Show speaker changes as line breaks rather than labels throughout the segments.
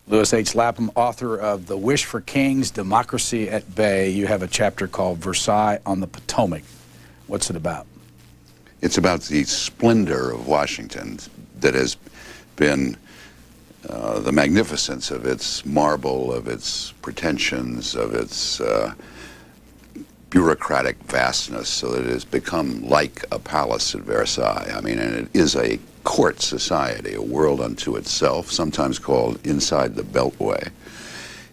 Louis H. Lapham, author of The Wish for Kings, Democracy at Bay. You have a chapter called Versailles on the Potomac. What's it about?
It's about the splendor of Washington that has been the magnificence of its marble, of its pretensions, of its bureaucratic vastness, so that it has become like a palace at Versailles. I mean, and it is a court society, a world unto itself, sometimes called inside the Beltway.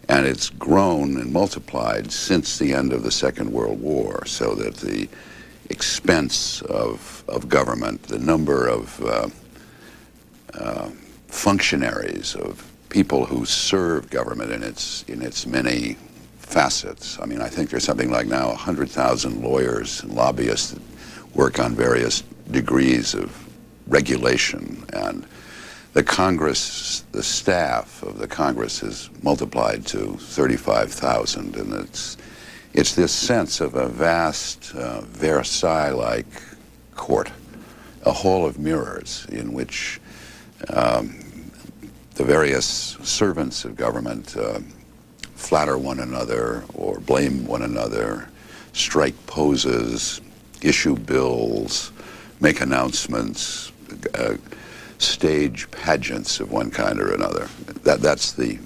And it's grown and multiplied since the end of the Second World War, so that the expense of government, the number of functionaries, of people who serve government in its many facets. I mean, I think there's something like now 100,000 lawyers and lobbyists that work on various degrees of regulation, and the Congress, the staff of the Congress has multiplied to 35,000, and it's this sense of a vast Versailles-like court, a hall of mirrors in which the various servants of government flatter one another or blame one another, strike poses, issue bills, make announcements, stage pageants of one kind or another. That's the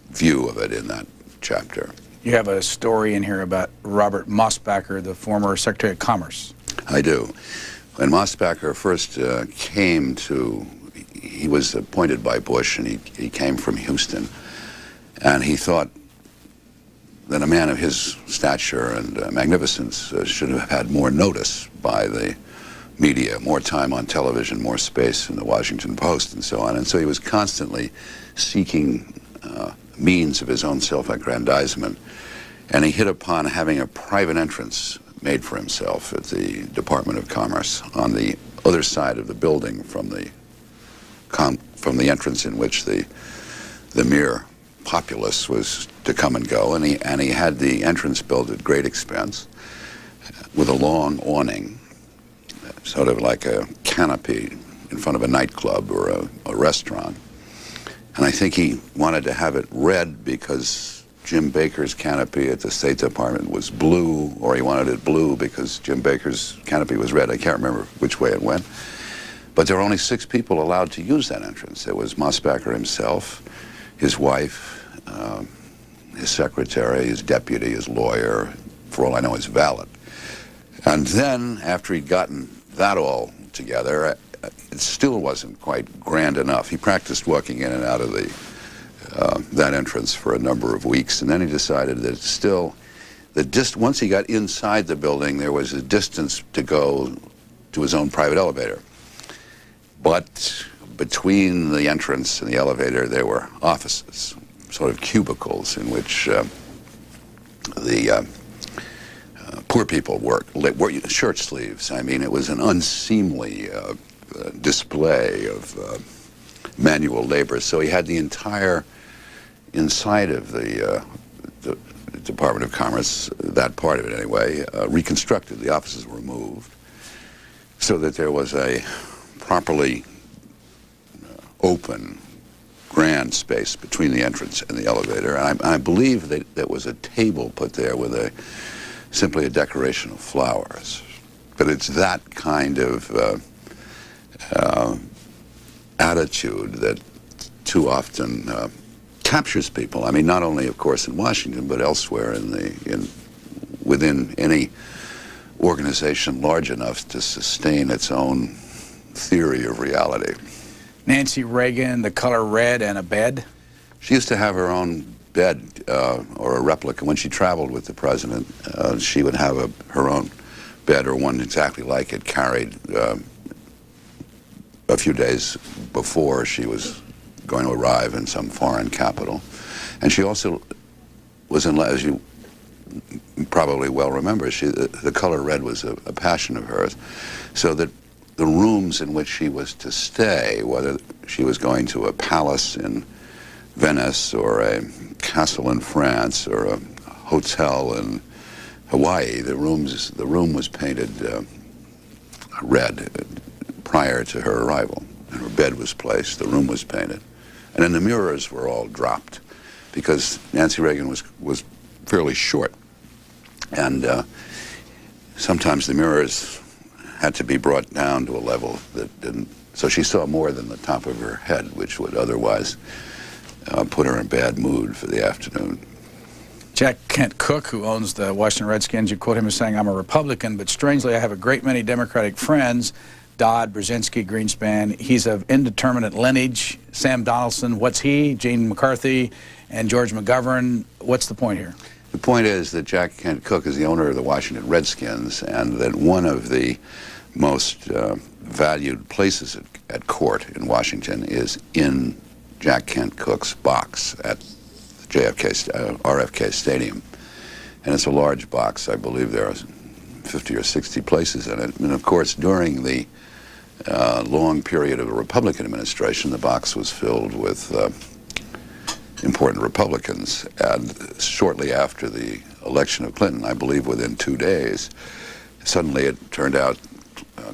view of it in that chapter.
You have a story in here about Robert Mosbacher, the former Secretary of Commerce.
I do. When Mosbacher first came to, he was appointed by Bush, and he came from Houston, and he thought that a man of his stature and magnificence should have had more notice by the media, more time on television, more space in the Washington Post, and so on. And so he was constantly seeking means of his own self-aggrandizement, and he hit upon having a private entrance made for himself at the Department of Commerce on the other side of the building from the entrance in which the mere populace was to come and go, and he had the entrance built at great expense with a long awning, sort of like a canopy in front of a nightclub or a restaurant. And I think he wanted to have it red because Jim Baker's canopy at the State Department was blue, or he wanted it blue because Jim Baker's canopy was red. I can't remember which way it went. But there were only 6 people allowed to use that entrance. There was Mosbacher himself, his wife, his secretary, his deputy, his lawyer, for all I know, his valet. And then, after he'd gotten that all together, it still wasn't quite grand enough. He practiced walking in and out of that entrance for a number of weeks, and then he decided that still, once he got inside the building, there was a distance to go to his own private elevator. But between the entrance and the elevator, there were offices, sort of cubicles, in which the poor people wore shirt sleeves. I mean, it was an unseemly display of manual labor. So he had the entire inside of the Department of Commerce, that part of it anyway, reconstructed. The offices were moved so that there was a properly open, grand space between the entrance and the elevator. And I believe that there was a table put there with simply a decoration of flowers. But it's that kind of attitude that too often captures people. I mean, not only, of course, in Washington, but elsewhere within any organization large enough to sustain its own theory of reality.
Nancy Reagan, the color red, and a bed?
She used to have her own bed or a replica. When she traveled with the president, she would have her own bed, or one exactly like it, carried a few days before she was going to arrive in some foreign capital. And she also was in love, as you probably well remember, the color red was a passion of hers, so that the rooms in which she was to stay, whether she was going to a palace in Venice or a castle in France or a hotel in Hawaii, the room was painted red prior to her arrival. And her bed was placed, the room was painted. And then the mirrors were all dropped because Nancy Reagan was fairly short. And sometimes the mirrors had to be brought down to a level that didn't, so she saw more than the top of her head, which would otherwise put her in a bad mood for the afternoon.
Jack Kent Cooke, who owns the Washington Redskins, you quote him as saying, "I'm a Republican, but strangely I have a great many Democratic friends. Dodd, Brzezinski, Greenspan. He's of indeterminate lineage. Sam Donaldson, what's he? Gene McCarthy and George McGovern. What's the point here?"
The point is that Jack Kent Cooke is the owner of the Washington Redskins, and that one of the most valued places at court in Washington is in Jack Kent Cooke's box at RFK Stadium. And it's a large box. I believe there are 50 or 60 places in it. And of course, during the long period of the Republican administration, the box was filled with important Republicans. And shortly after the election of Clinton, I believe within 2 days, suddenly it turned out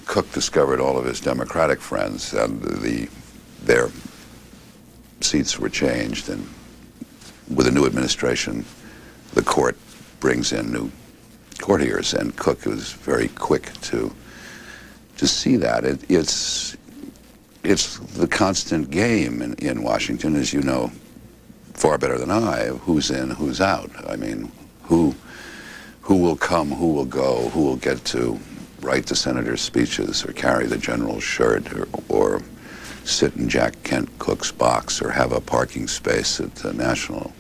Cooke discovered all of his Democratic friends, and their seats were changed. And with a new administration, the court brings in new courtiers, and Cooke was very quick to see that. It's the constant game in Washington, as you know far better than I, of who's in, who's out. I mean, who will come, who will go, who will get to write the senator's speeches or carry the general's shirt or sit in Jack Kent Cooke's box or have a parking space at the National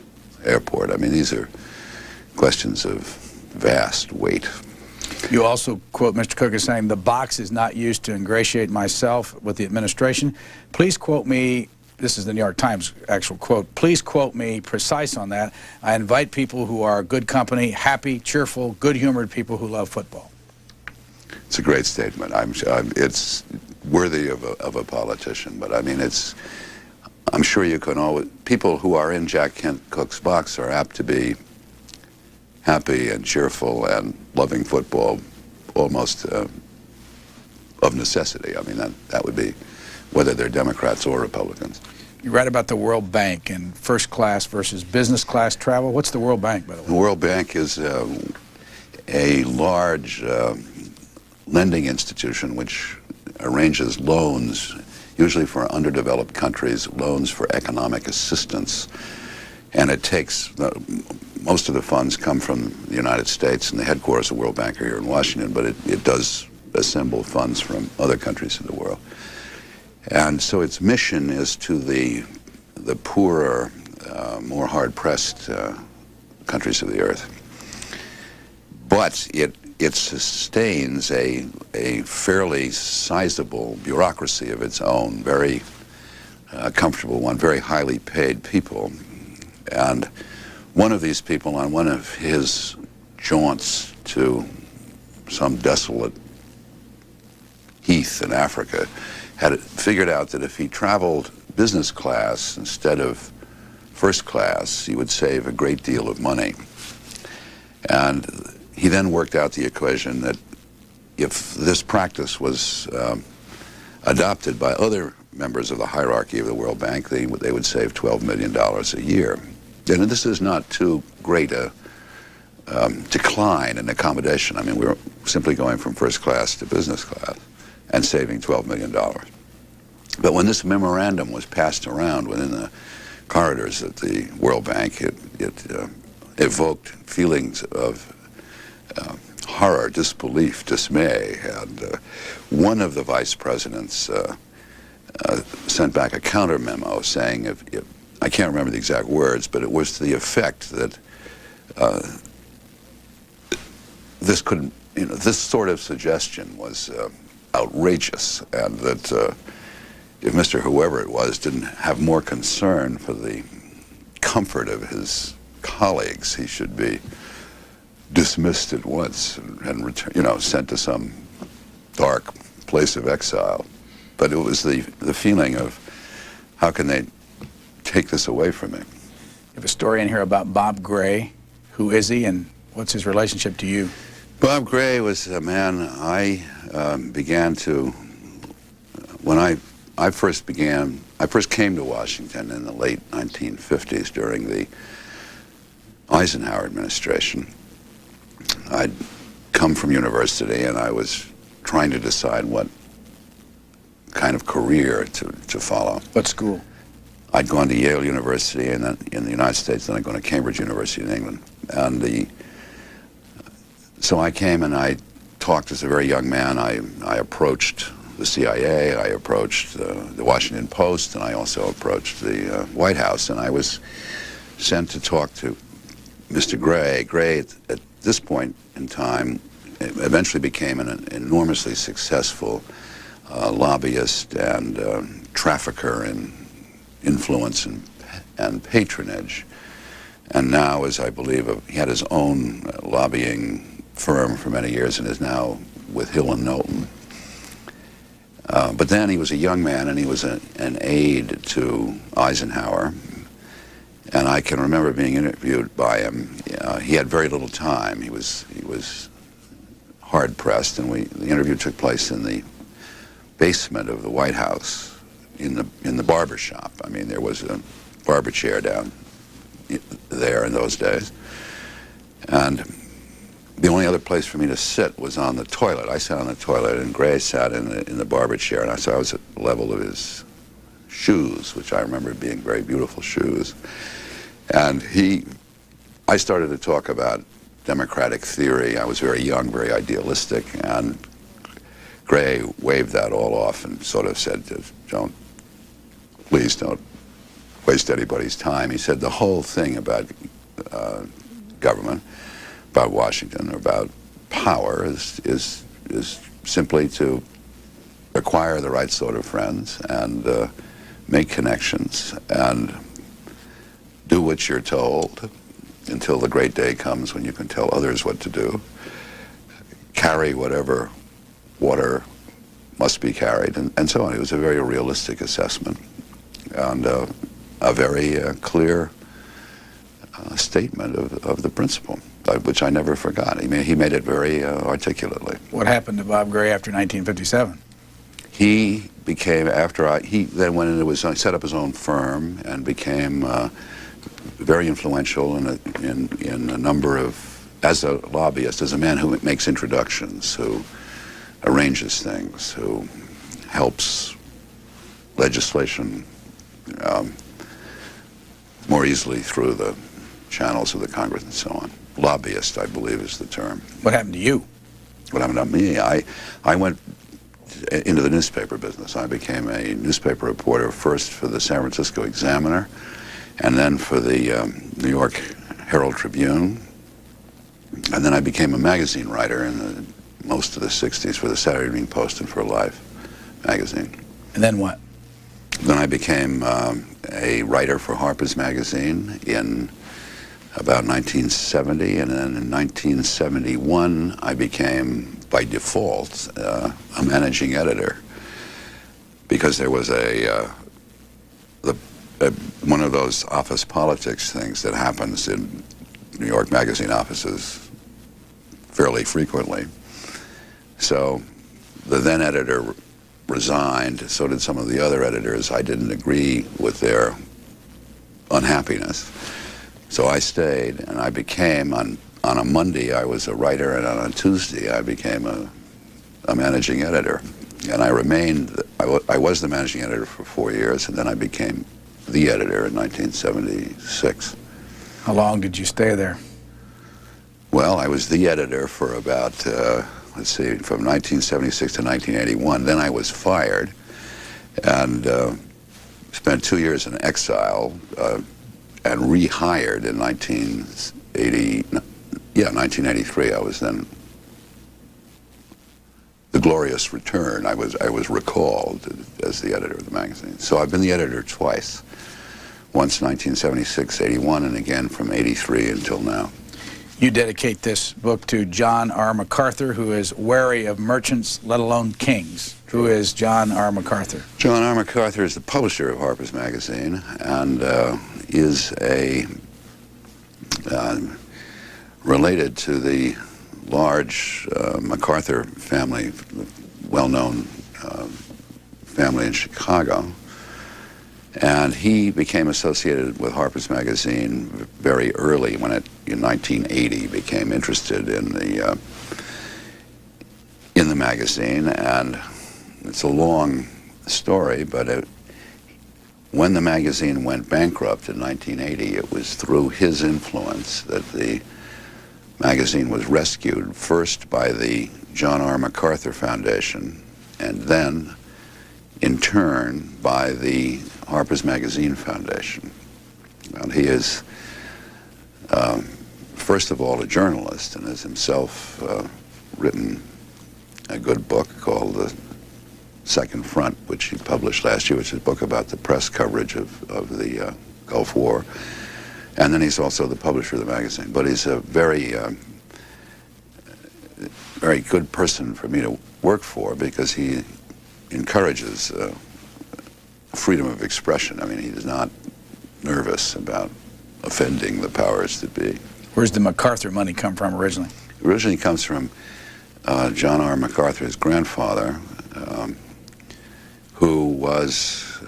Airport. I mean, these are questions of vast weight.
You also quote Mr. Cooke as saying, "The box is not used to ingratiate myself with the administration. Please quote me," this is the New York Times actual quote, "please quote me precise on that. I invite people who are good company, happy, cheerful, good-humored people who love football."
It's a great statement. It's worthy of a politician, but I mean, I'm sure you can always, people who are in Jack Kent Cooke's box are apt to be happy and cheerful and loving football almost of necessity. I mean, that would be whether they're Democrats or Republicans.
You write about the World Bank and first class versus business class travel. What's the World Bank, by the way?
The World Bank is a large lending institution which arranges loans, usually for underdeveloped countries, loans for economic assistance. And it takes, most of the funds come from the United States, and the headquarters of the World Bank are here in Washington, but it does assemble funds from other countries in the world. And so its mission is to the poorer, more hard-pressed countries of the earth. But it sustains a fairly sizable bureaucracy of its own, very comfortable one, very highly paid people. And one of these people on one of his jaunts to some desolate heath in Africa had figured out that if he traveled business class instead of first class, he would save a great deal of money. And he then worked out the equation that if this practice was adopted by other members of the hierarchy of the World Bank, they would save $12 million a year. And this is not too great a decline in accommodation. I mean, we were simply going from first class to business class and saving $12 million. But when this memorandum was passed around within the corridors at the World Bank, it evoked feelings of horror, disbelief, dismay. And one of the vice presidents sent back a counter memo saying, I can't remember the exact words, but it was to the effect that this sort of suggestion was outrageous, and that if Mr. Whoever it was didn't have more concern for the comfort of his colleagues, he should be dismissed at once and sent to some dark place of exile. But it was the feeling of, how can they take this away from me?
You have a story in here about Bob Gray. Who is he, and what's his relationship to you?
Bob Gray was a man I began to, when I first began I first came to Washington in the late 1950s during the Eisenhower administration. I'd come from university and I was trying to decide what kind of career to follow.
What school?
I'd gone to Yale University in the United States, then I'd gone to Cambridge University in England. And so I came and I talked as a very young man. I approached the CIA, I approached the Washington Post, and I also approached the White House. And I was sent to talk to Mr. Gray. Gray, at this point in time, eventually became an enormously successful lobbyist and trafficker in influence and patronage. And now, as I believe, he had his own lobbying firm for many years and is now with Hill and Knowlton. But then he was a young man and he was an aide to Eisenhower. And I can remember being interviewed by him. He had very little time. He was hard pressed, and the interview took place in the basement of the White House, in the barber shop. I mean, there was a barber chair down there in those days, and the only other place for me to sit was on the toilet. I sat on the toilet, and Gray sat in the barber chair, and I was at the level of his shoes, which I remember being very beautiful shoes. And I started to talk about democratic theory. I was very young, very idealistic, and Gray waved that all off and sort of said, please don't waste anybody's time. He said the whole thing about government, about Washington, about power is simply to acquire the right sort of friends and make connections and do what you're told until the great day comes when you can tell others what to do. Carry whatever water must be carried, and so on. It was a very realistic assessment and a very clear statement of the principle, which I never forgot. He made it very articulately.
What happened to Bob Gray after 1957?
He became, he then went into set up his own firm and became very influential in a number of, as a lobbyist, as a man who makes introductions, who arranges things, who helps legislation more easily through the channels of the Congress and so on. Lobbyist, I believe, is the term.
What happened to you?
What happened to me? I went into the newspaper business. I became a newspaper reporter, first for the San Francisco Examiner, and then for the New York Herald Tribune. And then I became a magazine writer in most of the 60s for the Saturday Evening Post and for Life magazine.
And then what?
Then I became a writer for Harper's Magazine in about 1970, and then in 1971 I became, by default, a managing editor, because there was one of those office politics things that happens in New York magazine offices fairly frequently. So the then editor resigned, so did some of the other editors. I didn't agree with their unhappiness. So I stayed, and I became, on a Monday I was a writer, and on a Tuesday I became a managing editor. And I remained, I was the managing editor for 4 years, and then I became the editor in 1976.
How long did you stay there?
Well, I was the editor for about, let's see, from 1976 to 1981. Then I was fired and spent 2 years in exile and rehired in 1983. I was then the glorious return. I was recalled as the editor of the magazine. So I've been the editor twice. Once 1976, 81, and again from 83 until now.
You dedicate this book to John R. MacArthur, who is wary of merchants, let alone kings. Who is John R. MacArthur?
John R. MacArthur is the publisher of Harper's Magazine and is related to the large MacArthur family, well-known family in Chicago. And he became associated with Harper's Magazine very early, when it, in 1980, became interested in the magazine. And it's a long story, but when the magazine went bankrupt in 1980, it was through his influence that the magazine was rescued, first by the John R. MacArthur Foundation, and then, in turn, by the Harper's Magazine Foundation. And he is, first of all, a journalist, and has himself written a good book called The Second Front, which he published last year, which is a book about the press coverage of the Gulf War. And then he's also the publisher of the magazine. But he's a very, very good person for me to work for, because he encourages freedom of expression. I mean, he is not nervous about offending the powers that be.
Where's the MacArthur money come from originally?
It originally comes from John R. MacArthur, his grandfather, who was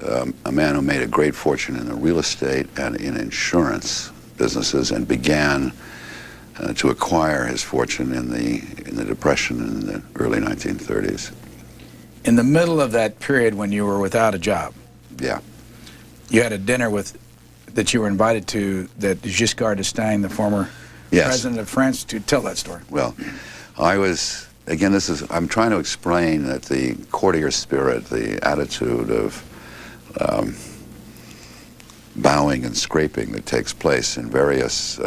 a man who made a great fortune in the real estate and in insurance businesses, and began to acquire his fortune in the Depression in the early 1930s.
In the middle of that period when you were without a job,
Yeah.
you had a dinner that you were invited to that Giscard d'Estaing, the former president of France, to tell that story.
Well, I was, again, I'm trying to explain that the courtier spirit, the attitude of bowing and scraping that takes place in various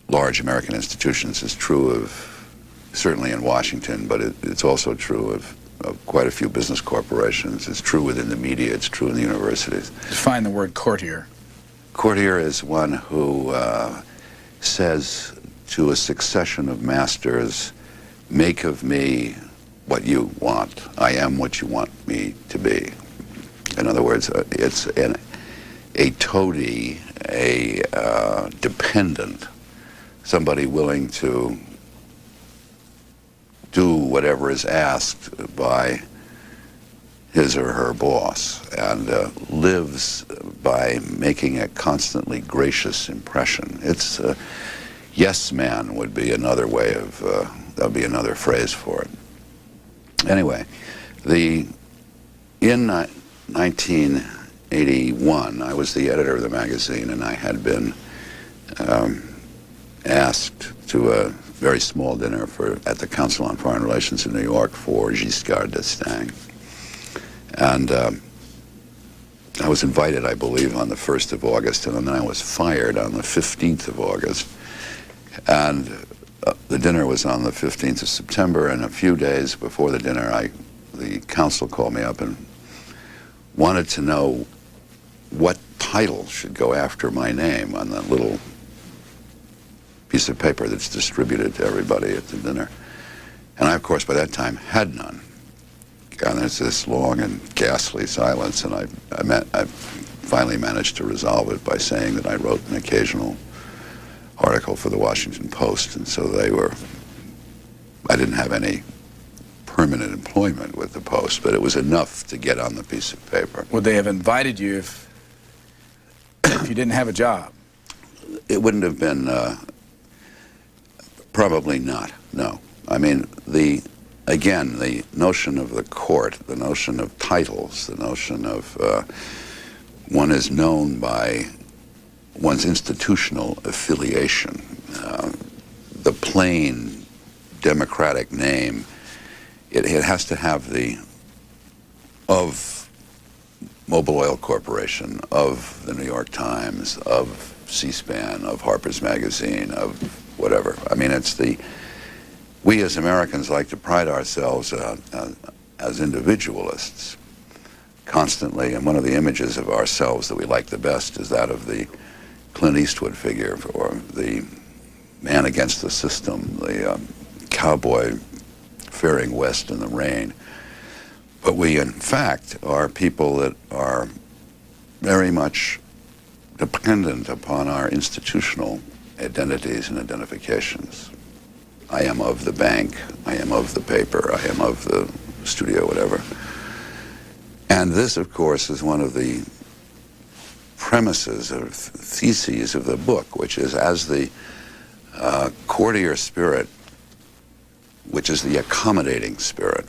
large American institutions is true of, certainly in Washington, but it's also true of quite a few business corporations. It's true within the media. It's true in the universities.
Define the word courtier.
Courtier is one who says to a succession of masters, make of me what you want. I am what you want me to be. In other words, it's a toady, a dependent, somebody willing to do whatever is asked by his or her boss, and lives by making a constantly gracious impression. It's yes man would be another way of, that would be another phrase for it. Anyway, in 1981, I was the editor of the magazine, and I had been asked to a very small dinner at the Council on Foreign Relations in New York for Giscard d'Estaing. And I was invited, I believe, on the 1st of August, and then I was fired on the 15th of August. And the dinner was on the 15th of September, and a few days before the dinner, the council called me up and wanted to know what title should go after my name on the little piece of paper that's distributed to everybody at the dinner. And I, of course, by that time had none. And there's this long and ghastly silence, and I finally managed to resolve it by saying that I wrote an occasional article for the Washington Post, and so I didn't have any permanent employment with the Post, but it was enough to get on the piece of paper.
Would they have invited you if you didn't have a job?
It wouldn't have been, probably not, no. I mean, again, the notion of the court, the notion of titles, the notion of one is known by one's institutional affiliation, the plain democratic name, it has to have the of Mobil Oil Corporation, of the New York Times, of C-SPAN, of Harper's Magazine, of whatever. I mean, we as Americans like to pride ourselves as individualists constantly, and one of the images of ourselves that we like the best is that of the Clint Eastwood figure, or the man against the system, the cowboy faring west in the rain. But we, in fact, are people that are very much dependent upon our institutional identities and identifications. I am of the bank, I am of the paper, I am of the studio, whatever. And this, of course, is one of the premises or theses of the book, which is as the courtier spirit, which is the accommodating spirit.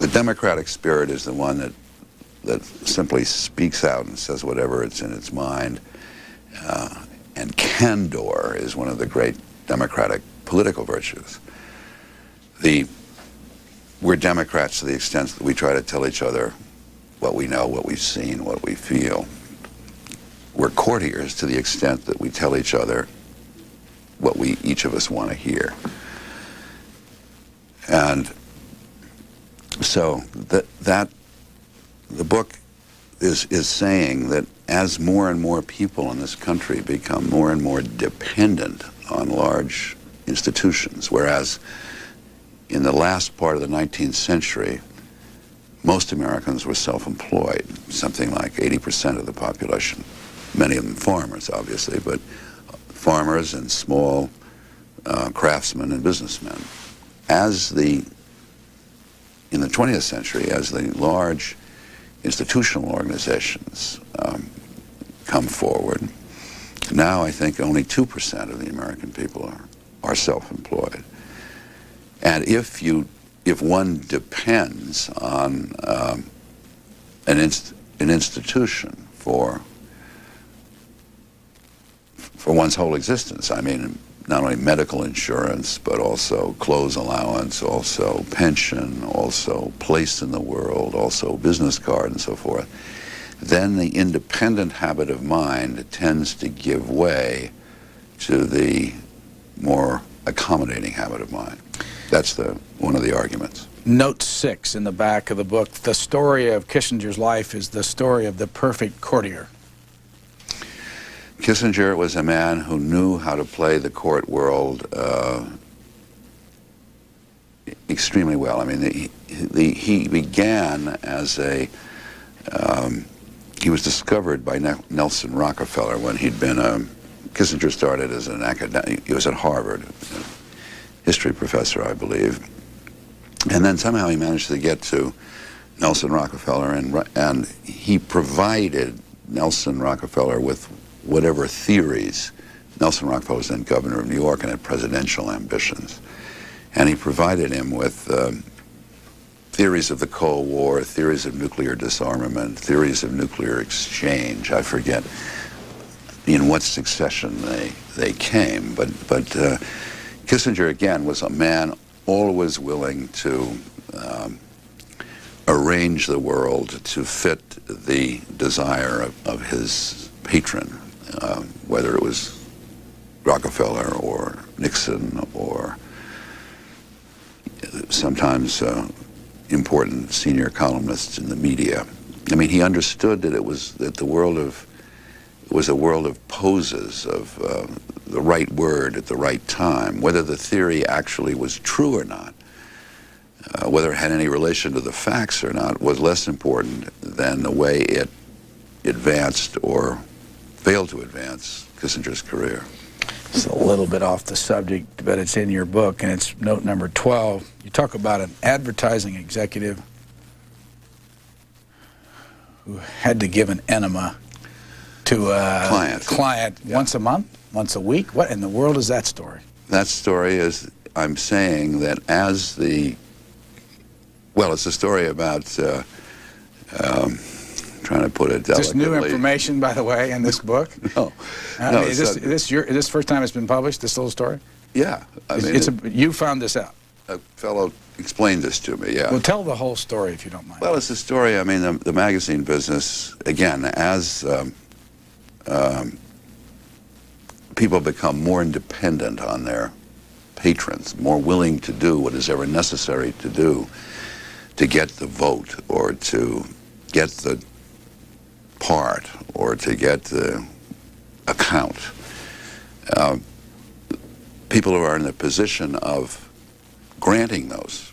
The democratic spirit is the one that simply speaks out and says whatever it's in its mind. And candor is one of the great democratic political virtues. We're Democrats to the extent that we try to tell each other what we know, what we've seen, what we feel. We're courtiers to the extent that we tell each other what each of us want to hear. And so the book is saying that as more and more people in this country become more and more dependent on large institutions, whereas in the last part of the 19th century, most Americans were self-employed, something like 80% of the population. Many of them farmers, obviously, but farmers and small craftsmen and businessmen. In the 20th century, as the large institutional organizations come forward, now I think only 2% of the American people are self-employed. And if one depends on an institution for one's whole existence, I mean, not only medical insurance, but also clothes allowance, also pension, also place in the world, also business card and so forth, then the independent habit of mind tends to give way to the more accommodating habit of mind. That's one of the arguments.
Note 6 in the back of the book, the story of Kissinger's life is the story of the perfect courtier.
Kissinger was a man who knew how to play the court world extremely well. I mean, he began as he was discovered by Nelson Rockefeller when he'd been Kissinger started as an academic. He was at Harvard, a history professor, I believe. And then somehow he managed to get to Nelson Rockefeller, and he provided Nelson Rockefeller with whatever theories. Nelson Rockefeller was then governor of New York and had presidential ambitions. And he provided him with theories of the Cold War, theories of nuclear disarmament, theories of nuclear exchange. I forget in what succession they came. But Kissinger, again, was a man always willing to arrange the world to fit the desire of his patron, whether it was Rockefeller or Nixon or sometimes important senior columnists in the media. I mean, he understood that it was a world of poses, of the right word at the right time. Whether the theory actually was true or not, whether it had any relation to the facts or not, was less important than the way it advanced or failed to advance Kissinger's career.
It's a little bit off the subject, but it's in your book, and it's note number 12. You talk about an advertising executive who had to give an enema to a client once a month, once a week. What in the world is that story?
That story is, I'm saying that as it's a story about, trying to put it delicately.
Is this new information, by the way, in this book?
No.
No, is this the first time it's been published, this little story?
Yeah. I mean,
you found this out?
A fellow explained this to me, yeah.
Well, tell the whole story, if you don't mind.
Well, it's a story, I mean, the magazine business, again, as people become more independent on their patrons, more willing to do what is ever necessary to do to get the vote or to get the part or to get the account. People who are in the position of granting those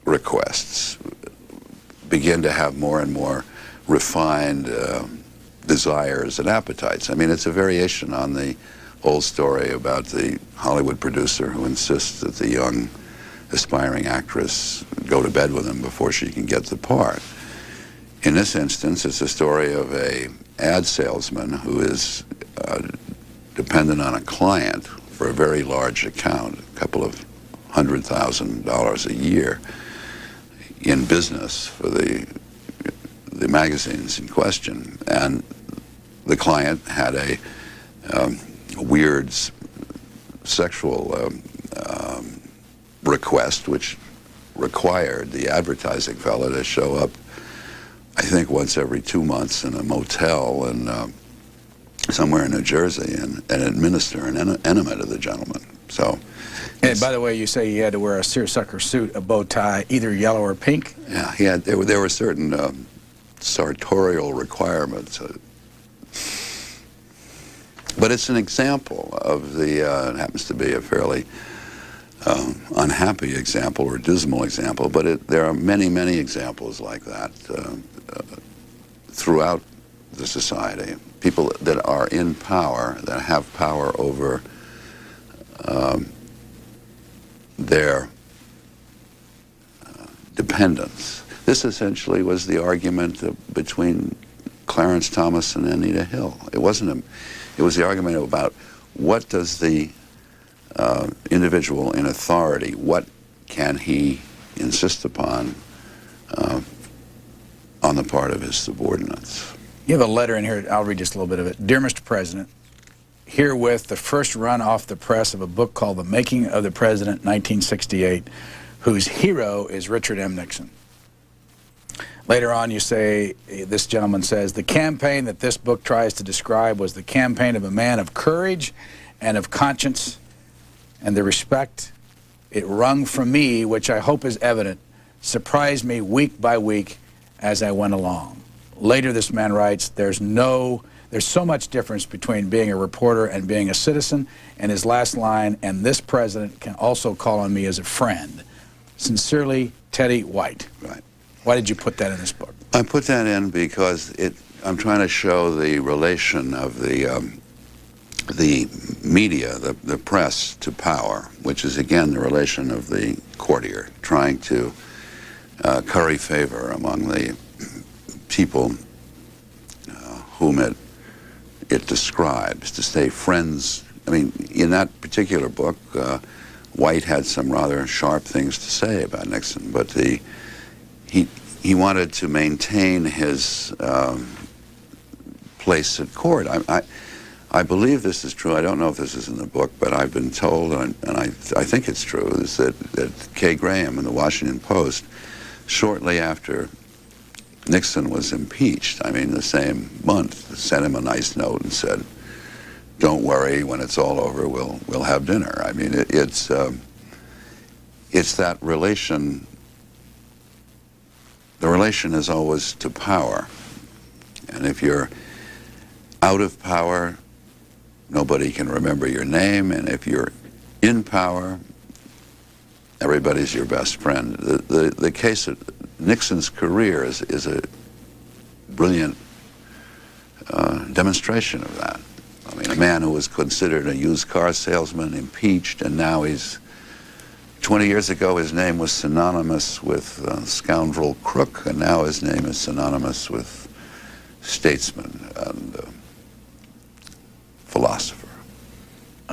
requests begin to have more and more refined desires and appetites. I mean, it's a variation on the old story about the Hollywood producer who insists that the young aspiring actress go to bed with him before she can get the part. In this instance, it's a story of a ad salesman who is dependent on a client for a very large account, a couple of $100,000 a year in business for the magazines in question. And the client had a weird sexual request, which required the advertising fellow to show up, I think, once every 2 months in a motel in somewhere in New Jersey and administer an enema to the gentleman. So,
and by the way, you say he had to wear a seersucker suit, a bow tie, either yellow or pink?
Yeah, he had. There were certain sartorial requirements. But it's an example of the, it happens to be a fairly unhappy example or dismal example, but there are many, many examples like that throughout the society. People that are in power, that have power over their dependents. This essentially was the argument between Clarence Thomas and Anita Hill. It wasn't it was the argument about what does the individual in authority, what can he insist upon on the part of his subordinates.
You have a letter in here, I'll read just a little bit of it. Dear Mr. President, herewith the first run off the press of a book called The Making of the President, 1968, whose hero is Richard M. Nixon. Later on, you say, this gentleman says, the campaign that this book tries to describe was the campaign of a man of courage and of conscience, and the respect it wrung from me, which I hope is evident, surprised me week by week as I went along. Later, this man writes, there's so much difference between being a reporter and being a citizen, and his last line, and this president can also call on me as a friend. Sincerely, Teddy White.
Right.
Why did you put that in this book?
I put that in because I'm trying to show the relation of the media, the press, to power, which is, again, the relation of the courtier, trying to curry favor among the people whom it describes, to stay friends. I mean, in that particular book, White had some rather sharp things to say about Nixon, but he wanted to maintain his place at court. I believe this is true. I don't know if this is in the book, but I've been told, and I think it's true, is that Kay Graham in the Washington Post, shortly after Nixon was impeached, I mean the same month, sent him a nice note and said, don't worry, when it's all over, we'll have dinner. I mean, it's that relation. The relation is always to power. And if you're out of power, nobody can remember your name. And if you're in power, everybody's your best friend. The case of Nixon's career is a brilliant demonstration of that. I mean, a man who was considered a used car salesman, impeached, and now 20 years ago his name was synonymous with scoundrel crook, and now his name is synonymous with statesman and philosopher.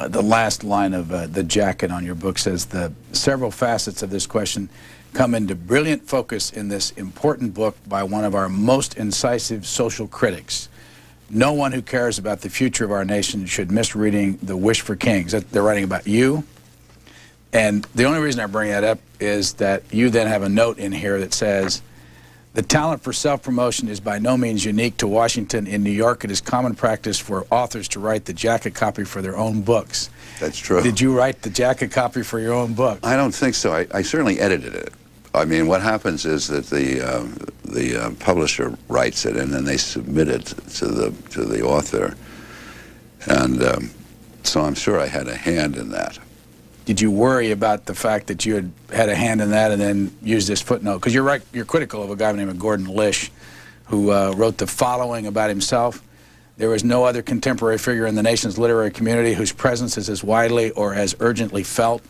The last line of the jacket on your book says, the several facets of this question come into brilliant focus in this important book by one of our most incisive social critics. No one who cares about the future of our nation should miss reading The Wish for Kings. They're writing about you. And the only reason I bring that up is that you then have a note in here that says, the talent for self-promotion is by no means unique to Washington. In New York, it is common practice for authors to write the jacket copy for their own books.
That's true.
Did you write the jacket copy for your own book?
I don't think so. I certainly edited it. I mean, what happens is that the publisher writes it, and then they submit it to the author. And so I'm sure I had a hand in that.
Did you worry about the fact that you had a hand in that and then used this footnote? Because you're critical of a guy named Gordon Lish, who wrote the following about himself. There is no other contemporary figure in the nation's literary community whose presence is as widely or as urgently felt.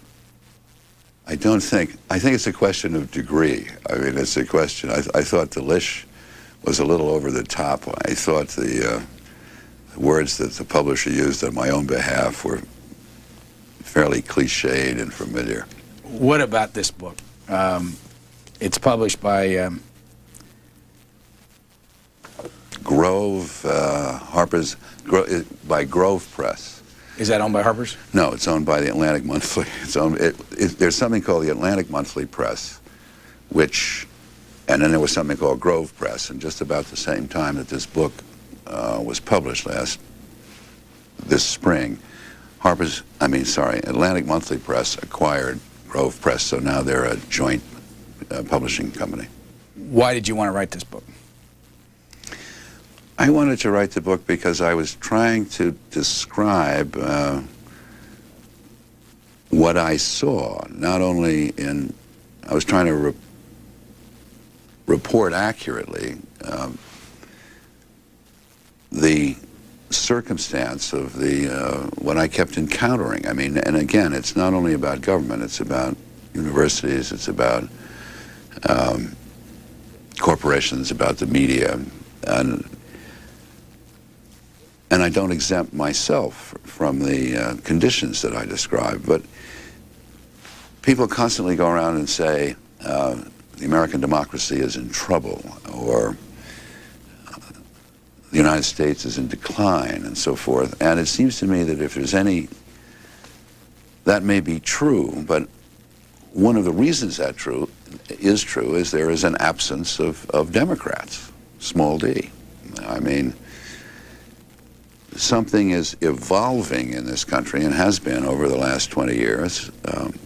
I think it's a question of degree. I mean, it's a question. I thought the Lish was a little over the top. I thought the words that the publisher used on my own behalf were fairly cliched and familiar.
What about this book? It's published by
by Grove Press.
Is that owned by Harper's?
No, it's owned by the Atlantic Monthly. There's something called the Atlantic Monthly Press, and then there was something called Grove Press, and just about the same time that this book was published this spring, Atlantic Monthly Press acquired Grove Press, so now they're a joint publishing company.
Why did you want to write this book?
I wanted to write the book because I was trying to describe what I saw, not only I was trying to report accurately the circumstance of what I kept encountering. I mean, and again, it's not only about government, it's about universities, it's about corporations, about the media, and I don't exempt myself from the conditions that I describe, but people constantly go around and say the American democracy is in trouble, or the United States is in decline, and so forth. And it seems to me that if there's that may be true, but one of the reasons that is there is an absence of Democrats, small d. I mean, something is evolving in this country, and has been over the last 20 years,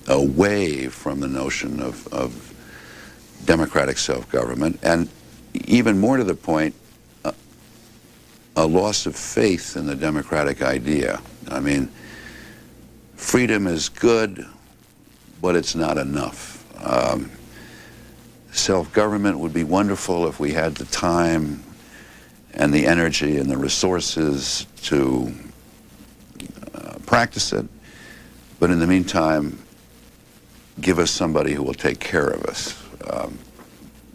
away from the notion of democratic self-government, and even more to the point, a loss of faith in the democratic idea. I mean, freedom is good, but it's not enough. Self-government would be wonderful if we had the time and the energy and the resources to practice it, but in the meantime, give us somebody who will take care of us.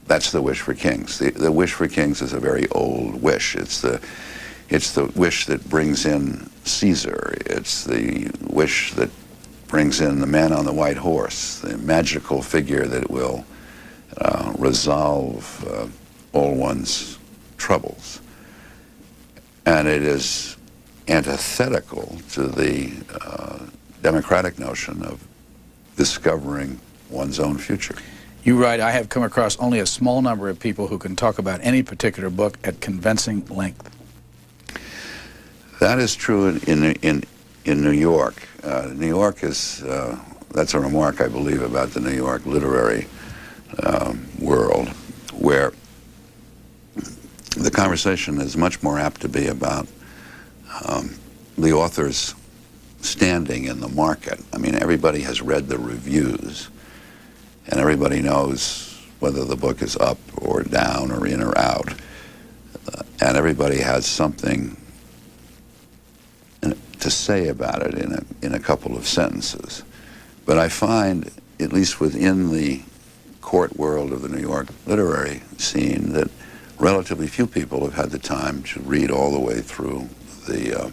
That's the wish for kings. The wish for kings is a very old wish. It's the wish that brings in Caesar. It's the wish that brings in the man on the white horse, the magical figure that will resolve all one's troubles. And it is antithetical to the democratic notion of discovering one's own future.
You write, I have come across only a small number of people who can talk about any particular book at convincing length.
That is true in New York. New York is, that's a remark, I believe, about the New York literary world, where the conversation is much more apt to be about the author's standing in the market. I mean, everybody has read the reviews, and everybody knows whether the book is up or down or in or out, and everybody has something to say about it in a couple of sentences. But I find, at least within the court world of the New York literary scene, that relatively few people have had the time to read all the way through the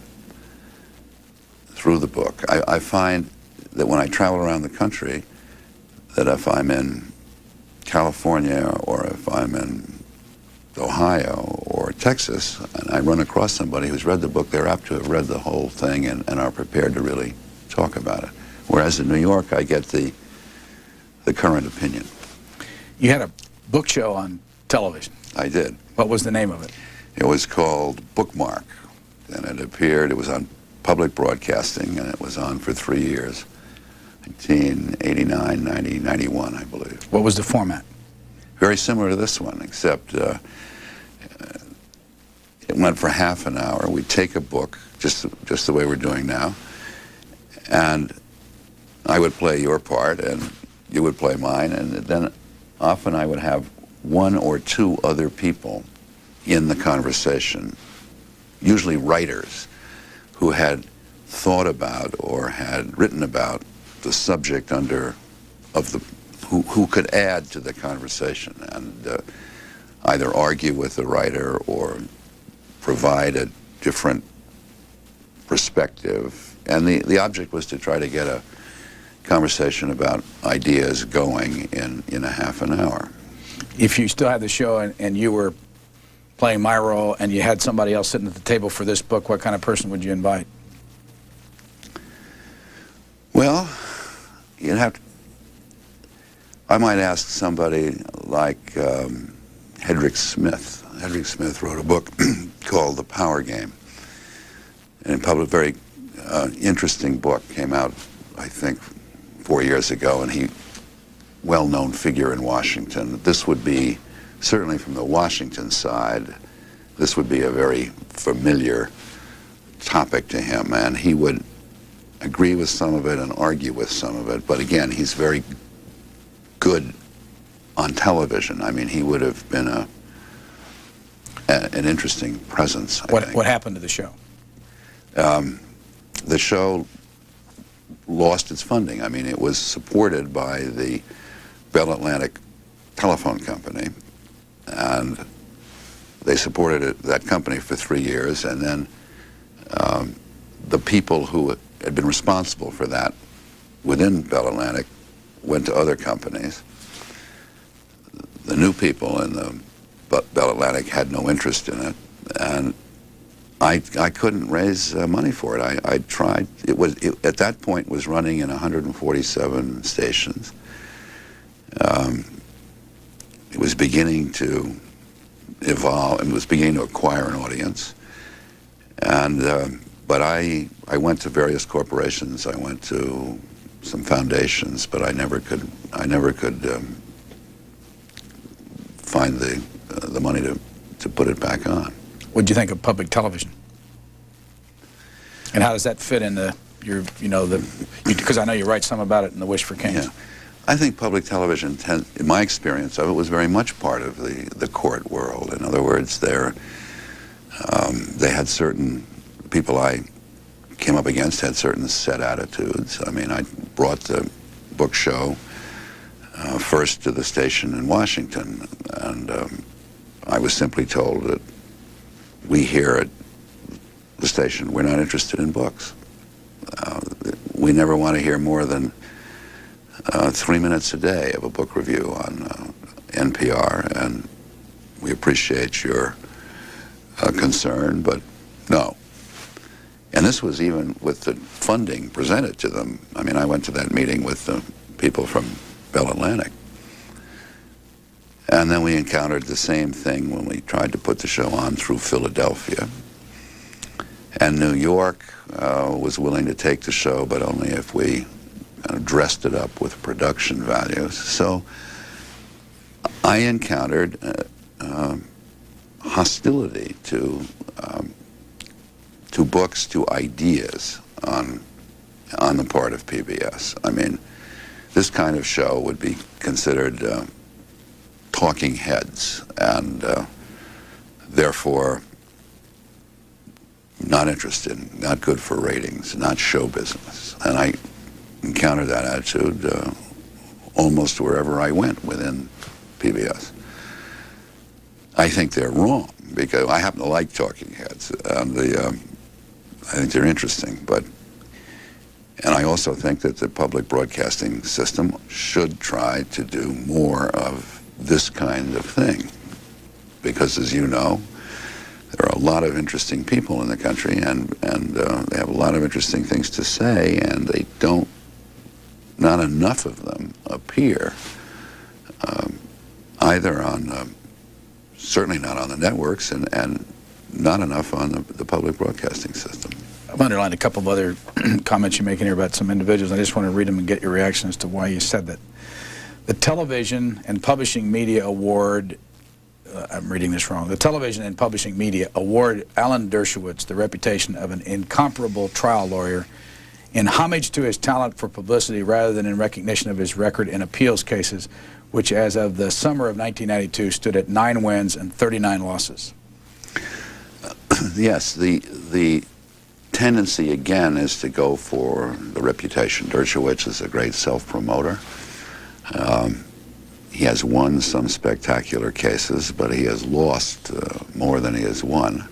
book. I find that when I travel around the country, that if I'm in California or if I'm in Ohio or Texas, and I run across somebody who's read the book, they're apt to have read the whole thing and are prepared to really talk about it. Whereas in New York, I get the current opinion.
You had a book show on television.
I did.
What was the name of it?
It was called Bookmark, and it was on public broadcasting, and it was on for 3 years, 1989, 90, 91, I believe.
What was the format?
Very similar to this one, except it went for half an hour. We'd take a book, just the way we're doing now, and I would play your part, and you would play mine, and then often I would have one or two other people in the conversation, usually writers, who had thought about or had written about the subject who could add to the conversation. And either argue with the writer or provide a different perspective. And the object was to try to get a conversation about ideas going in a half an hour.
If you still had the show and you were playing my role and you had somebody else sitting at the table for this book, what kind of person would you invite?
Well, you'd have to, I might ask somebody like Hedrick Smith. Hedrick Smith wrote a book called The Power Game. And a very interesting book, came out, I think, 4 years ago, and he, well-known figure in Washington. This would be, certainly from the Washington side, this would be a very familiar topic to him, and he would agree with some of it and argue with some of it. But again, he's very good on television. I mean, he would have been an interesting presence, I think.
What happened to the show?
The show lost its funding. I mean, it was supported by the Bell Atlantic Telephone Company, and they supported that company for 3 years, and then the people who had been responsible for that within Bell Atlantic went to other companies. The new people in the Bell Atlantic had no interest in it, and I couldn't raise money for it. I tried. It at that point was running in 147 stations. It was beginning to evolve and was beginning to acquire an audience. And but I went to various corporations. I went to some foundations, but I never could find the money to put it back on.
What do you think of public television? And how does that fit in because I know you write some about it in The Wish for Kings.
Yeah. I think public television, in my experience of it, was very much part of the court world. In other words, they had certain people I came up against had certain set attitudes. I mean, I brought the book show first to the station in Washington, and I was simply told that we here at the station, we're not interested in books. We never want to hear more than 3 minutes a day of a book review on NPR, and we appreciate your concern, but no. And this was even with the funding presented to them. I mean, I went to that meeting with the people from Bell Atlantic. And then we encountered the same thing when we tried to put the show on through Philadelphia. And New York was willing to take the show, but only if we dressed it up with production values. So I encountered hostility to books, to ideas on the part of PBS. I mean, this kind of show would be considered talking heads, and therefore not interested, not good for ratings, not show business. And I encountered that attitude almost wherever I went within PBS. I think they're wrong, because I happen to like talking heads, and I think they're interesting, and I also think that the public broadcasting system should try to do more of this kind of thing, because, as you know, there are a lot of interesting people in the country, and they have a lot of interesting things to say, and not enough of them appear either on, certainly not on the networks, and not enough on the public broadcasting system.
I've underlined a couple of other comments you're making here about some individuals. I just want to read them and get your reaction as to why you said that. The Television and Publishing Media Award, I'm reading this wrong, the Television and Publishing Media award Alan Dershowitz the reputation of an incomparable trial lawyer in homage to his talent for publicity rather than in recognition of his record in appeals cases, which as of the summer of 1992 stood at 9 wins and 39 losses.
Yes, the tendency again is to go for the reputation. Dershowitz is a great self-promoter. He has won some spectacular cases, but he has lost more than he has won.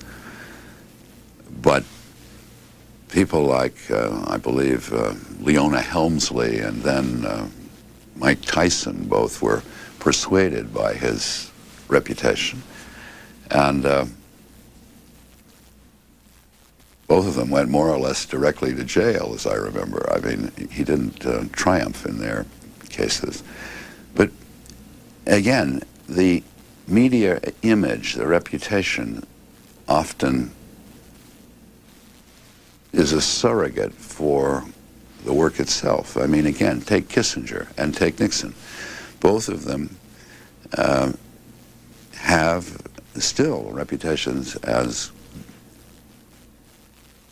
But people like, I believe, Leona Helmsley and then Mike Tyson both were persuaded by his reputation. And both of them went more or less directly to jail, as I remember. I mean, he didn't triumph in their cases. But again, the media image, the reputation, often is a surrogate for the work itself. I mean, again, take Kissinger and take Nixon. Both of them have still reputations as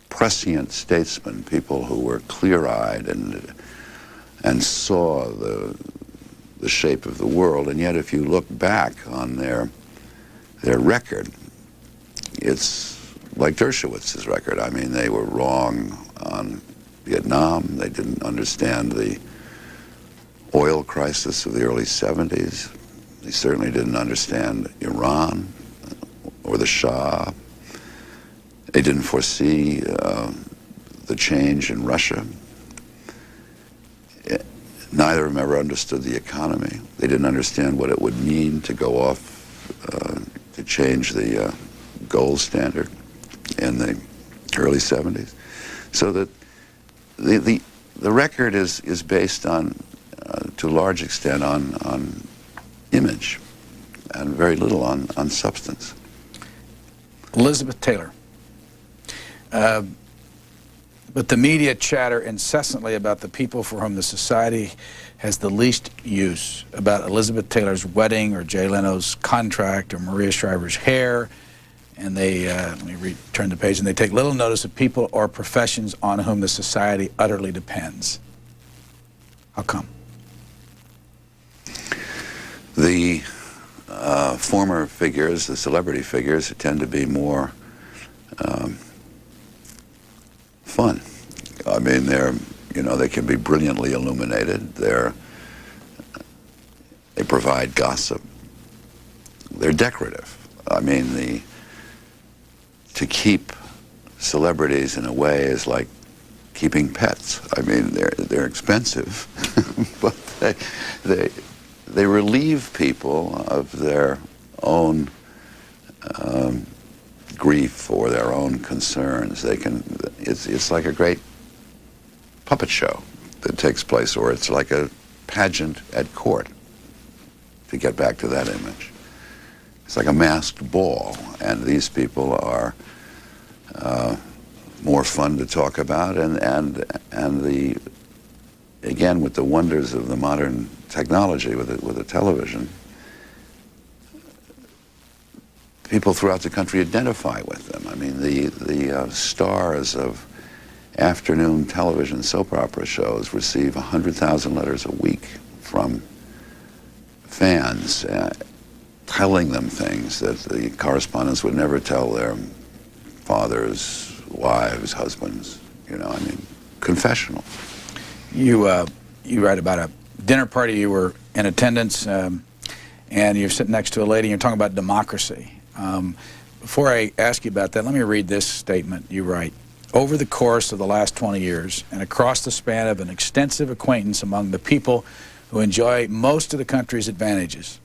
prescient statesmen, people who were clear-eyed and saw the shape of the world. And yet, if you look back on their record, it's like Dershowitz's record. I mean, they were wrong on Vietnam. They didn't understand the oil crisis of the early 70s. They certainly didn't understand Iran or the Shah. They didn't foresee the change in Russia. Neither of them ever understood the economy. They didn't understand what it would mean to go off to change the gold standard in the early 70s. So that the record is based on, to a large extent, on image and very little on substance.
Elizabeth Taylor. But the media chatter incessantly about the people for whom the society has the least use, about Elizabeth Taylor's wedding or Jay Leno's contract or Maria Shriver's hair. And they, let me turn the page, and they take little notice of people or professions on whom the society utterly depends. How come?
The former figures, the celebrity figures, tend to be more fun. I mean, they can be brilliantly illuminated. They provide gossip. They're decorative. I mean, to keep celebrities in a way is like keeping pets. I mean, they're expensive, but they relieve people of their own grief or their own concerns. It's like a great puppet show that takes place, or it's like a pageant at court, to get back to that image. It's like a masked ball, and these people are more fun to talk about, and again, with the wonders of the modern technology, with the television, people throughout the country identify with them. I mean, the stars of afternoon television soap opera shows receive 100,000 letters a week from fans telling them things that the correspondents would never tell their fathers, wives, husbands. I mean, confessional.
You write about a dinner party you were in attendance, and you're sitting next to a lady and you're talking about democracy. Before I ask you about that, let me read this statement you write. Over the course of the last 20 years and across the span of an extensive acquaintance among the people who enjoy most of the country's advantages,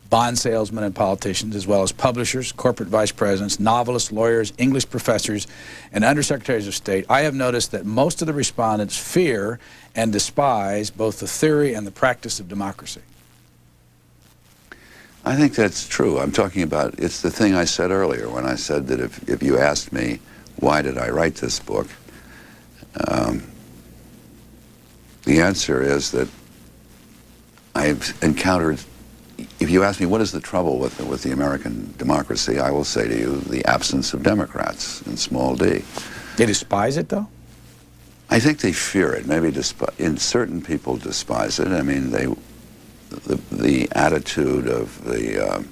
bond salesmen and politicians, as well as publishers, corporate vice presidents, novelists, lawyers, English professors, and undersecretaries of state, I have noticed that most of the respondents fear and despise both the theory and the practice of democracy.
I think that's true. I'm talking about, it's the thing I said earlier when I said that if you asked me, why did I write this book? The answer is that I've encountered, if you ask me what is the trouble with the American democracy, I will say to you, the absence of Democrats in small d.
They despise it, though?
I think they fear it. Maybe in certain people despise it. I mean, the attitude of the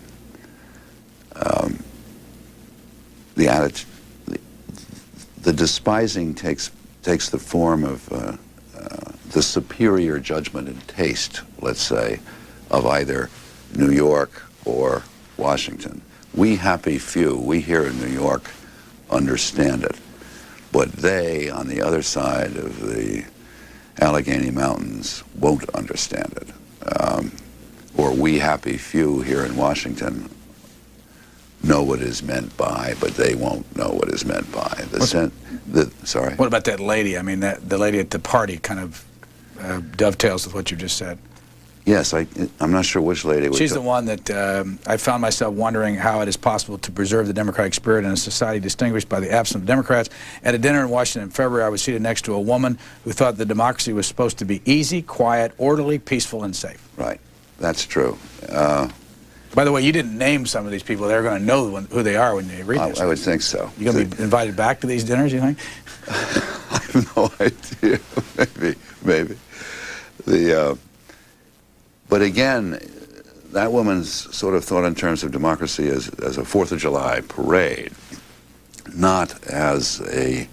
despising takes the form of the superior judgment and taste, let's say, of either New York or Washington. We happy few, we here in New York understand it, but they on the other side of the Allegheny Mountains won't understand it. Or we happy few here in Washington know what is meant by, but they won't know what is meant by. Sorry?
What about that lady? I mean, the lady at the party kind of dovetails with what you just said.
Yes, I'm not sure which lady.
She's the one that I found myself wondering how it is possible to preserve the democratic spirit in a society distinguished by the absence of Democrats. At a dinner in Washington in February, I was seated next to a woman who thought that democracy was supposed to be easy, quiet, orderly, peaceful, and safe.
Right. That's true.
By the way, you didn't name some of these people. They're going to know who they are when they read this.
I would think so.
You going to be invited back to these dinners, you think?
I have no idea. Maybe. But again, that woman's sort of thought in terms of democracy as a 4th of July parade, not as a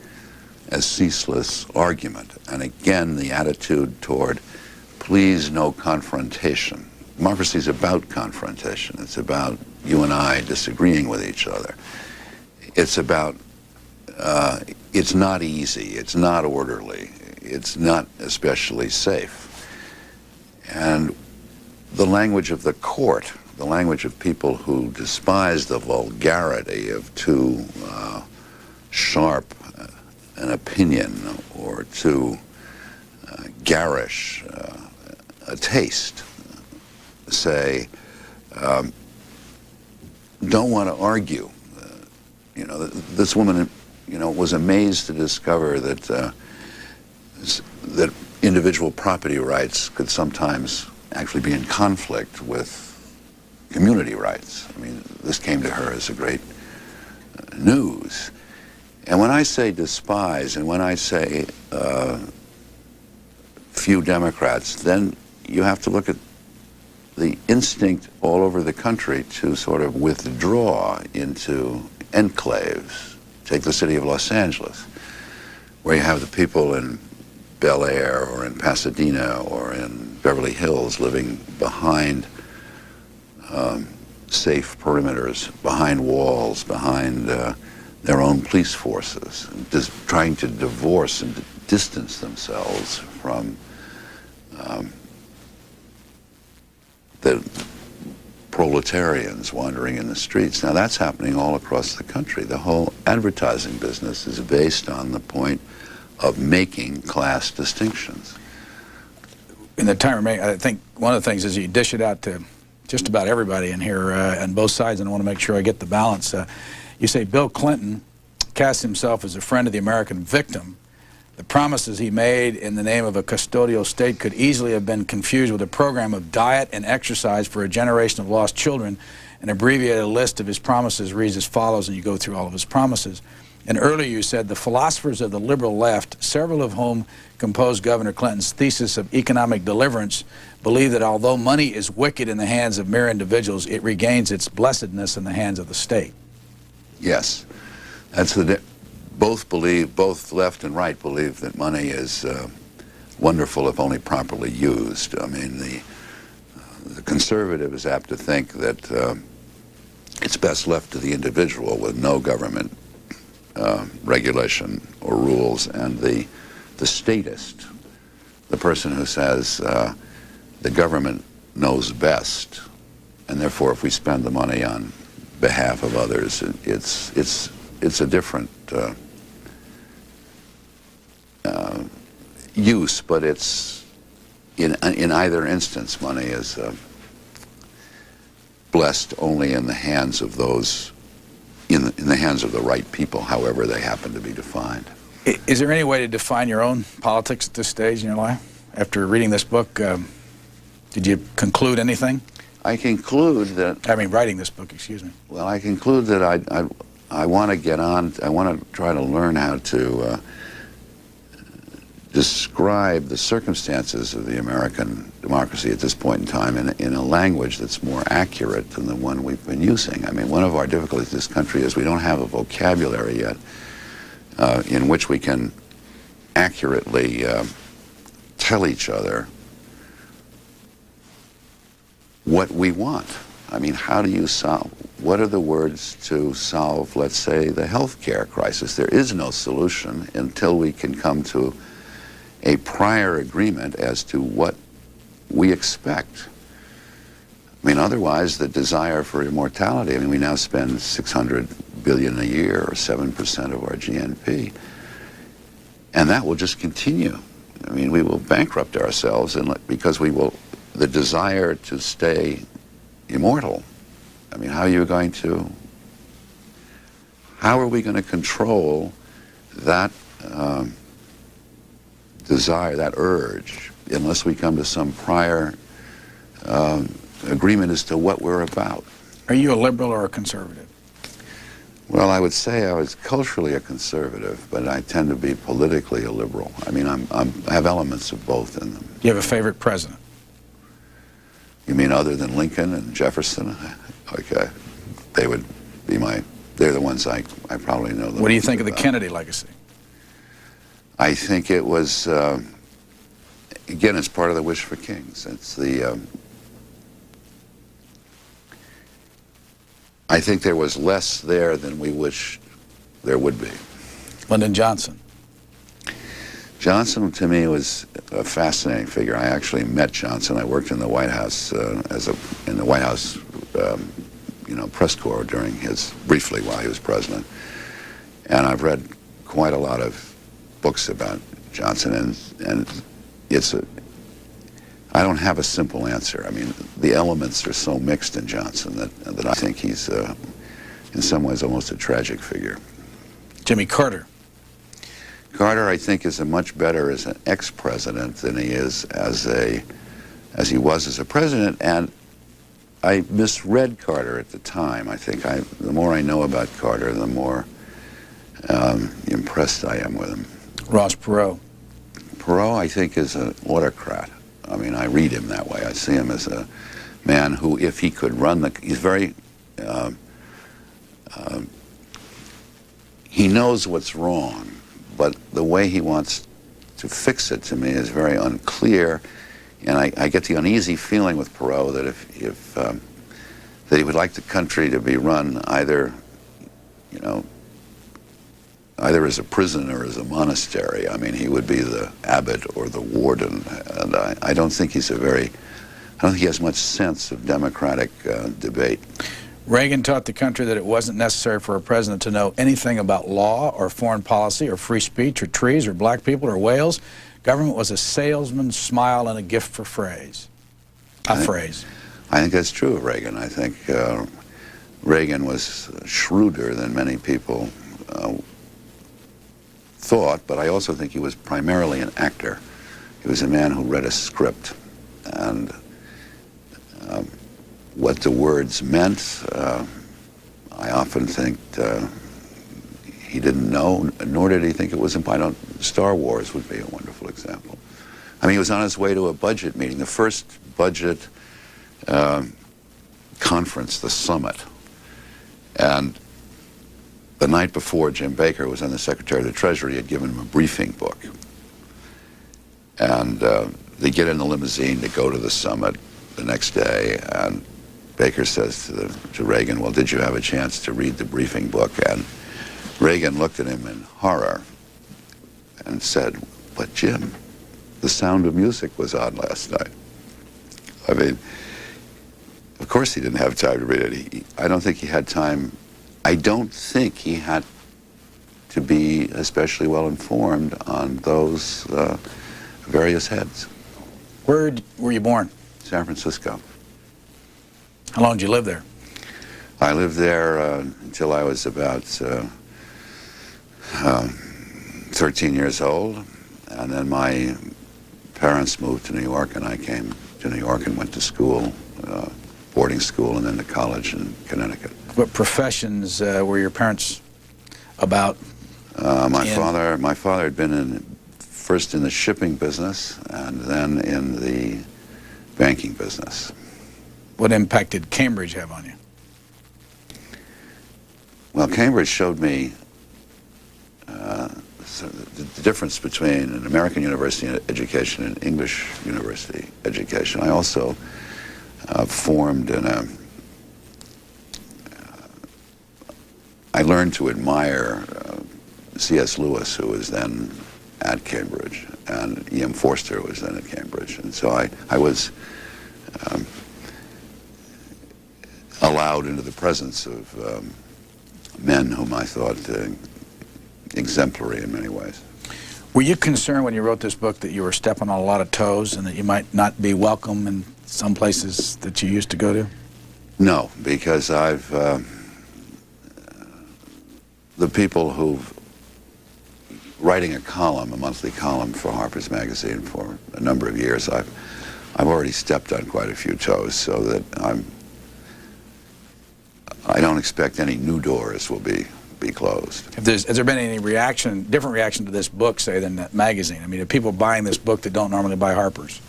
ceaseless argument. And again, the attitude toward please no confrontation. Democracy is about confrontation. It's about you and I disagreeing with each other. It's about, it's not easy, it's not orderly, it's not especially safe. And the language of the court, the language of people who despise the vulgarity of too sharp an opinion or too garish a taste, say, don't want to argue. You know, this woman, you know, was amazed to discover that that individual property rights could sometimes actually be in conflict with community rights. I mean, this came to her as a great news. And when I say despise, and when I say few Democrats, then you have to look at the instinct all over the country to sort of withdraw into enclaves. Take the city of Los Angeles, where you have the people in Bel Air or in Pasadena or in Beverly Hills living behind safe perimeters, behind walls, behind their own police forces, just trying to divorce and distance themselves from the proletarians wandering in the streets. Now that's happening all across the country. The whole advertising business is based on the point of making class distinctions.
In the time remaining, I think one of the things is you dish it out to just about everybody in here on both sides, and I want to make sure I get the balance. You say Bill Clinton cast himself as a friend of the American victim. The promises he made in the name of a custodial state could easily have been confused with a program of diet and exercise for a generation of lost children. An abbreviated list of his promises reads as follows, and you go through all of his promises. And earlier you said the philosophers of the liberal left, several of whom composed Governor Clinton's thesis of economic deliverance, believe that although money is wicked in the hands of mere individuals, it regains its blessedness in the hands of the state.
Yes, that's the. Both left and right believe that money is wonderful if only properly used. I mean, the conservative is apt to think that it's best left to the individual with no government regulation or rules, and the statist, the person who says the government knows best, and therefore if we spend the money on behalf of others, it's a different use, but it's in either instance money is blessed only in the hands of those in the hands of the right people, however they happen to be defined.
Is there any way to define your own politics at this stage in your life? After reading this book, did you conclude anything?
I conclude that...
I mean, writing this book, excuse me.
Well, I conclude that I want to get on, I want to try to learn how to describe the circumstances of the American democracy at this point in time in a language that's more accurate than the one we've been using. I mean, one of our difficulties in this country is we don't have a vocabulary yet in which we can accurately tell each other what we want. I mean, how do you solve, what are the words to solve, let's say, the healthcare crisis? There is no solution until we can come to a prior agreement as to what we expect. I mean, otherwise, the desire for immortality, I mean, we now spend $600 billion a year, or 7% of our GNP, and that will just continue. I mean, we will bankrupt ourselves because we will, the desire to stay immortal. I mean, how are we going to control that desire, that urge, unless we come to some prior agreement as to what we're about?
Are you a liberal or a conservative?
Well, I would say I was culturally a conservative, but I tend to be politically a liberal. I mean, I have elements of both in them.
Do you have a favorite president?
You mean other than Lincoln and Jefferson? Okay. They would be they're the ones I probably know.
What do you think of the Kennedy legacy?
I think it was, again, it's part of the wish for kings. It's the, I think there was less there than we wish there would be.
Lyndon Johnson.
Johnson, to me, was a fascinating figure. I actually met Johnson. I worked in the White House in the White House, press corps briefly while he was president. And I've read quite a lot of books about Johnson, and I don't have a simple answer. I mean, the elements are so mixed in Johnson that I think he's, in some ways, almost a tragic figure.
Jimmy Carter.
Carter, I think, is much better as an ex-president than he is as he was as a president. And I misread Carter at the time. I think the more I know about Carter, the more impressed I am with him.
Ross Perot.
Perot, I think, is an autocrat. I mean, I read him that way. I see him as a man who, if he could run he's very, he knows what's wrong, but the way he wants to fix it, to me, is very unclear. And I get the uneasy feeling with Perot that that he would like the country to be run either as a prison or as a monastery. I mean, he would be the abbot or the warden, and I don't think he has much sense of democratic debate.
Reagan taught the country that it wasn't necessary for a president to know anything about law or foreign policy or free speech or trees or black people or whales. Government was a salesman's smile and a gift for phrase. I think that's true of Reagan. I think Reagan was shrewder than many people thought, but I also think he was primarily an actor. He was a man who read a script, and what the words meant, I often think he didn't know, nor did he think it was important. Star Wars would be a wonderful example. I mean, he was on his way to a budget meeting, the first budget conference, the summit, and the night before, Jim Baker was then the Secretary of the Treasury. He had given him a briefing book. And they get in the limousine to go to the summit the next day, and Baker says to Reagan, well, did you have a chance to read the briefing book? And Reagan looked at him in horror and said, but Jim, The Sound of Music was on last night. I mean, of course he didn't have time to read it. I don't think he had time. I don't think he had to be especially well informed on those various heads. Where were you born?
San Francisco.
How long did you live there?
I lived there until I was about 13 years old, and then my parents moved to New York, and I came to New York and went to school, boarding school, and then to college in Connecticut.
What professions were your parents about?
My father had been first in the shipping business and then in the banking business.
What impact did Cambridge have on you?
Well, Cambridge showed me the difference between an American university education and English university education. I also formed in a... I learned to admire C.S. Lewis, who was then at Cambridge, and E.M. Forster was then at Cambridge. And so I was allowed into the presence of men whom I thought exemplary in many ways.
Were you concerned when you wrote this book that you were stepping on a lot of toes and that you might not be welcome in some places that you used to go to?
No, because the people who've writing a column, a monthly column for Harper's Magazine for a number of years, I've already stepped on quite a few toes, so that I don't expect any new doors will be closed.
Has there been any different reaction to this book, say, than that magazine? I mean, are people buying this book that don't normally buy Harper's?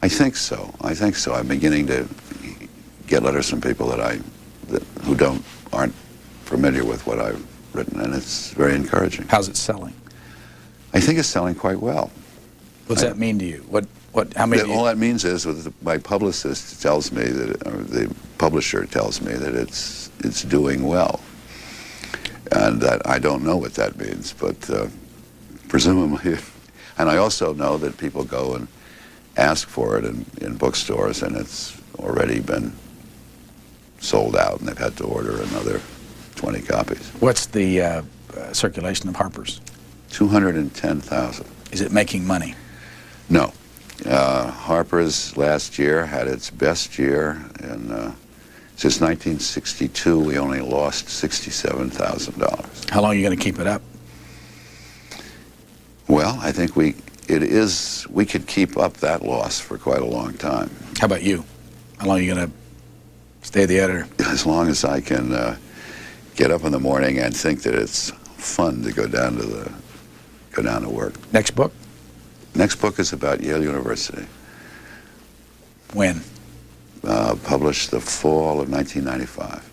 I think so. I think so. I'm beginning to get letters from people who aren't familiar with what I've written, and it's very encouraging.
How's it selling?
I think it's selling quite well.
What's that mean to you? How many?
All that means is my publicist tells me that, or the publisher tells me that it's doing well, and that I don't know what that means, but presumably, and I also know that people go and ask for it in bookstores, and it's already been sold out, and they've had to order another 20 copies.
What's the circulation of Harper's?
210,000.
Is it making money?
No. Harper's last year had its best year, and since 1962 we only lost $67,000.
How long are you going to keep it up?
Well, I think we could keep up that loss for quite a long time.
How about you? How long are you going to stay the editor?
As long as I can get up in the morning and think that it's fun to go down to work.
Next book?
Next book is about Yale University.
When?
Published the fall of 1995.